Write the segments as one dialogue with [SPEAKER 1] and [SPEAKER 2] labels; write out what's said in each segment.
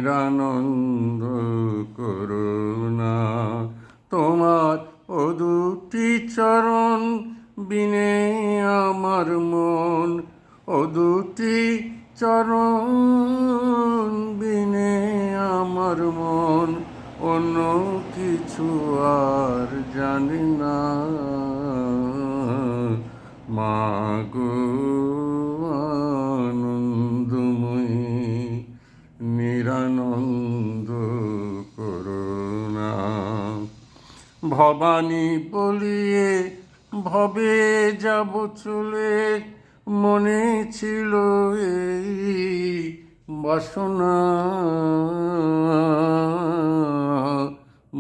[SPEAKER 1] নিরানন্দ করুণা। তোমার ও দুটি চরণ বিনে আমার মন, ও দুটি চরণ বিনে আমার মন, অন্য কিছু আর জানি না। মাগো আনন্দময়ী, নিরানন্দ করুণা। ভবানী বলিয়ে ভবে যাব চলে, মনে ছিল এই বাসনা।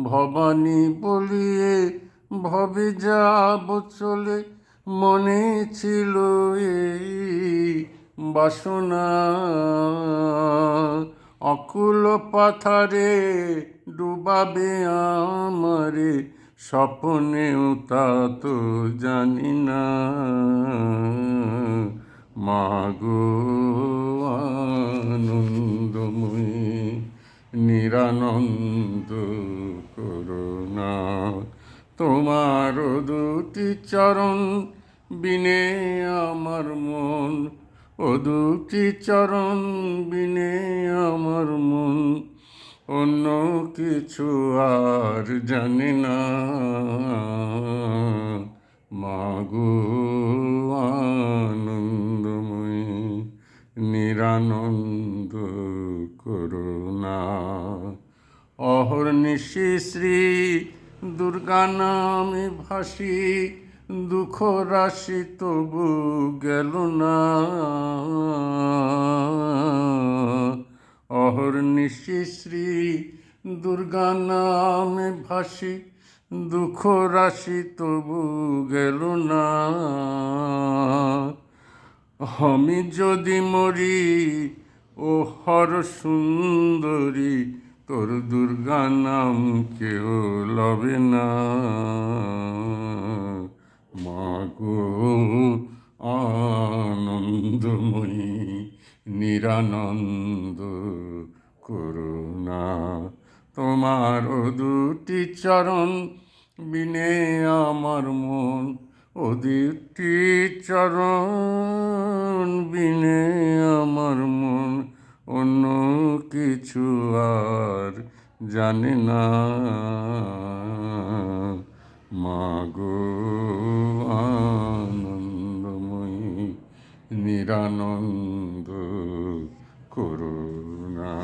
[SPEAKER 1] ভবানী বলিয়ে ভবে যাব চলে, মনে ছিল এই বাসনা। অকুল পাথারে ডুবাবে আমারে, স্বপ্নেও তা তো জানি না। মাগো আনন্দময়ী, নিরানন্দ করুণা। তোমার দুটি চরণ বিনে আমার মন, ও দুটি চরণ বিনে আমার মন, অন্য কিছু আর জানি না। মাগো আনন্দময়ী, নিরানন্দ করুণা। অহর্নিশি শ্রী দুর্গা নামে ভাসি, দুঃখ রাশি তবু গেল না। অহর্নিশি শ্রী দুর্গা নামে ভাসি, দুঃখ রাশি তবু গেল না। আমি যদি মরি ও হর সুন্দরী, তোর দুর্গা নাম কেউ লবে না। মাগো আনন্দময়ী, নিরানন্দ করুণা। তোমার দুটি চরণ বিনে আমার মন, ও দুটি চরণ বিনে আমার মন, অন্য কিছু আর জানি না। মাগো আনন্দময়ী, নিরানন্দ করুণা।